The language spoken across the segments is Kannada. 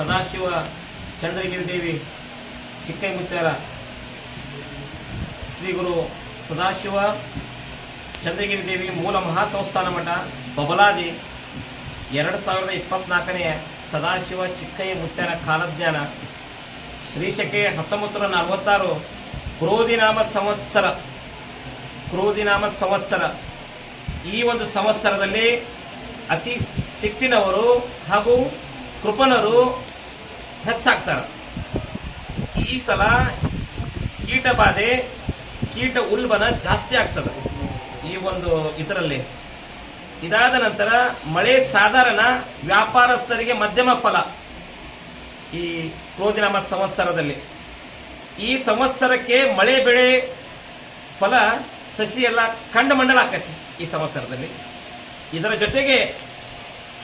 ಸದಾಶಿವ ಚಂದ್ರಗಿರಿ ದೇವಿ ಚಿಕ್ಕೈಮುತ್ಯಾರ ಶ್ರೀ ಗುರು ಸದಾಶಿವ ಚಂದ್ರಗಿರಿ ದೇವಿ ಮೂಲ ಮಹಾಸಂಸ್ಥಾನ ಮಠ ಬಬಲಾದಿ 2024ನೇ ಸದಾಶಿವ ಚಿಕ್ಕಯ್ಯ ಮುತ್ಯಾರ ಕಾಲಜ್ಞಾನ ಶ್ರೀಶಕೆ 1946 ಕ್ರೋಧಿನಾಮ ಸಂವತ್ಸರ ಈ ಒಂದು ಸಂವತ್ಸರದಲ್ಲಿ ಅತಿ ಸಿಟ್ಟಿನವರು ಹಾಗೂ ಕೃಪಣರು ಹೆಚ್ಚಾಗ್ತಾರೆ. ಈ ಸಲ ಕೀಟ ಉಲ್ಬಣ ಜಾಸ್ತಿ ಆಗ್ತದೆ ಈ ಒಂದು ಇದರಲ್ಲಿ. ಇದಾದ ನಂತರ ಮಳೆ ಸಾಧಾರಣ, ವ್ಯಾಪಾರಸ್ಥರಿಗೆ ಮಧ್ಯಮ ಫಲ. ಈ ಕ್ರೋಧಿನಾಮ ಸಂವತ್ಸರದಲ್ಲಿ ಈ ಸಂವತ್ಸರಕ್ಕೆ ಮಳೆ ಬೆಳೆ ಫಲ ಸಸಿ ಎಲ್ಲ ಖಂಡಮಂಡಲ ಆಕತಿ ಈ ಸಂವತ್ಸರದಲ್ಲಿ. ಇದರ ಜೊತೆಗೆ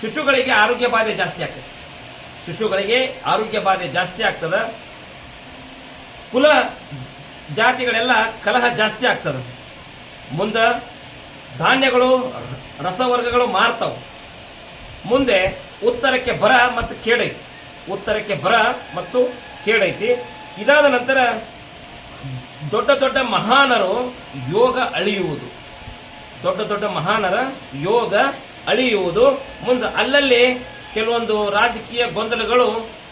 ಶಿಶುಗಳಿಗೆ ಆರೋಗ್ಯ ಬಾಧೆ ಜಾಸ್ತಿ ಆಗ್ತದೆ. ಕುಲ ಜಾತಿಗಳೆಲ್ಲ ಕಲಹ ಜಾಸ್ತಿ ಆಗ್ತದೆ. ಮುಂದೆ ಧಾನ್ಯಗಳು ರಸವರ್ಗಗಳು ಮಾರ್ತಾವೆ. ಮುಂದೆ ಉತ್ತರಕ್ಕೆ ಬರ ಮತ್ತು ಕೇಡೈತಿ. ಇದಾದ ನಂತರ ದೊಡ್ಡ ದೊಡ್ಡ ಮಹಾನರ ಯೋಗ ಅಳಿಯುವುದು. ಮುಂದೆ ಅಲ್ಲಲ್ಲಿ ಕೆಲವೊಂದು ರಾಜಕೀಯ ಗೊಂದಲಗಳು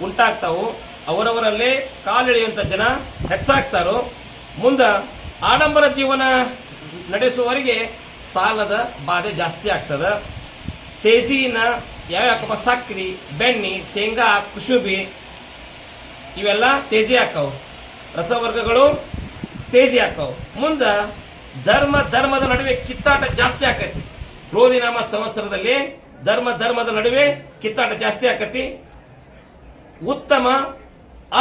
ಉಂಟಾಗ್ತಾವು. ಅವರವರಲ್ಲೇ ಕಾಲೆಳೆಯುವಂಥ ಜನ ಹೆಚ್ಚಾಗ್ತಾರೋ. ಮುಂದೆ ಆಡಂಬರ ಜೀವನ ನಡೆಸುವವರಿಗೆ ಸಾಲದ ಬಾಧೆ ಜಾಸ್ತಿ ಆಗ್ತದೆ. ತೇಜಿನ ಯಾವ್ಯಾಕಪ್ಪ ಸಕ್ರಿ, ಬೆಣ್ಣೆ, ಶೇಂಗಾ, ಕುಶುಬಿ ಇವೆಲ್ಲ ತೇಜಿ ಹಾಕವು. ರಸವರ್ಗಗಳು ತೇಜಿ ಹಾಕವು. ಮುಂದೆ ಧರ್ಮದ ನಡುವೆ ಕಿತ್ತಾಟ ಜಾಸ್ತಿ ಆಕತಿ. ಕ್ರೋಧಿನಾಮ ಸಂವತ್ಸರದಲ್ಲಿ ಧರ್ಮದ ನಡುವೆ ಕಿತ್ತಾಟ ಜಾಸ್ತಿ ಆಕತಿ. ಉತ್ತಮ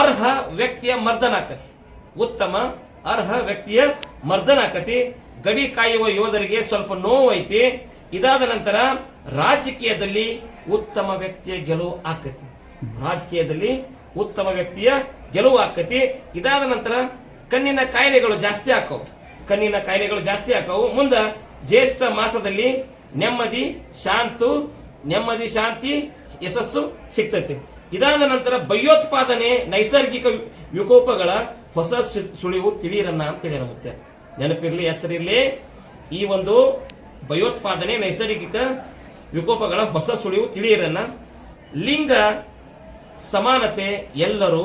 ಅರ್ಹ ವ್ಯಕ್ತಿಯ ಮರ್ದನ ಆಕತಿ. ಗಡಿ ಕಾಯುವ ಯೋಧರಿಗೆ ಸ್ವಲ್ಪ ನೋವು ಐತಿ. ಇದಾದ ನಂತರ ರಾಜಕೀಯದಲ್ಲಿ ಉತ್ತಮ ವ್ಯಕ್ತಿಯ ಗೆಲುವು ಆಕತಿ. ಇದಾದ ನಂತರ ಕಣ್ಣಿನ ಕಾಯಿಲೆಗಳು ಜಾಸ್ತಿ ಆಕವು. ಮುಂದೆ ಜ್ಯೇಷ್ಠ ಮಾಸದಲ್ಲಿ ನೆಮ್ಮದಿ ಶಾಂತಿ ಯಶಸ್ಸು ಸಿಗ್ತೈತಿ. ಇದಾದ ನಂತರ ಭಯೋತ್ಪಾದನೆ, ನೈಸರ್ಗಿಕ ವಿಕೋಪಗಳ ಹೊಸ ಸುಳಿವು ತಿಳಿಯಿರನ್ನ ಅಂತ ಹೇಳ್ಯಾರ ಮುತ್ಯ. ನೆನಪಿರ್ಲಿ, ಎಚ್ಚರಿರ್ಲಿ. ಈ ಒಂದು ಭಯೋತ್ಪಾದನೆ, ನೈಸರ್ಗಿಕ ವಿಕೋಪಗಳ ಹೊಸ ಸುಳಿವು ತಿಳಿಯಿರನ್ನ. ಲಿಂಗ ಸಮಾನತೆ, ಎಲ್ಲರೂ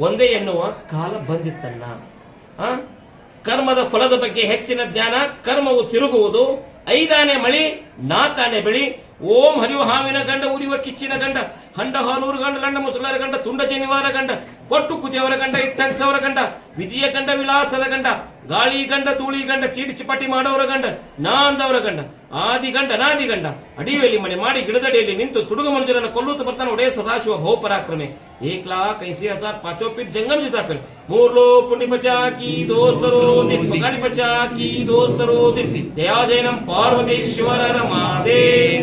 ಒಂದೇ ಎನ್ನುವ ಕಾಲ ಬಂದಿತ್ತನ್ನ. ಕರ್ಮದ ಫಲದ ಬಗ್ಗೆ ಹೆಚ್ಚಿನ ಜ್ಞಾನ. ಕರ್ಮವು ತಿರುಗುವುದು. 5 ಆನೆ ಮಳಿ, 4 ಆನೆ ಬೆಳಿ. ಓಂ ಹರಿವ ಹಾವಿನ ಗಂಡ, ಉರಿಯುವ ಕಿಚ್ಚಿನ ಗಂಡ, ಹಂಡ ಹಾರೂರು ಗಂಡ, ಲಂಡ ಮುಸುಳರ ಗಂಡ, ತುಂಡ ಜನಿವಾರ ಗಂಡ, ಕೊಟ್ಟು ಕುದಿಯವರ ಗಂಡ, ಇಟ್ಟಂಸವರ ಗಂಡ, ವಿಧಿಯ ಗಂಡ, ವಿಲಾಸದ ಗಂಡ, ಗಾಳಿ ಗಂಡ, ಧೂಳಿ ಗಂಡ, ಚೀಟಿ ಚಿಪಾಟಿ ಮಾಡೋರ ಗಂಡ, ನಾಂದವರ ಗಂಡ, ಆದಿ ಗಂಡ, ನಾದಿ ಗಂಡ, ಅಡಿಯಲ್ಲಿ ಮನೆ ಮಾಡಿ ಗಿಡದಡಿಯಲ್ಲಿ ನಿಂತು ತುಡುಗ ಮನುಜರನ್ನು ಕೊಲ್ಲುತ್ತಾ ಬರ್ತಾನೆ ಒಡೆಯ ಸದಾಶಿವ ಬಹುಪರಾಕ್ರಮೆ. 1,80,000 पांचों फिर जंगम जिता फिर 3 लो पुण्य पचा की दोस्तरो दिन पगारी पचा की दोस्तरो दिन जया जयनम पार्वतीश्वर रमादेव।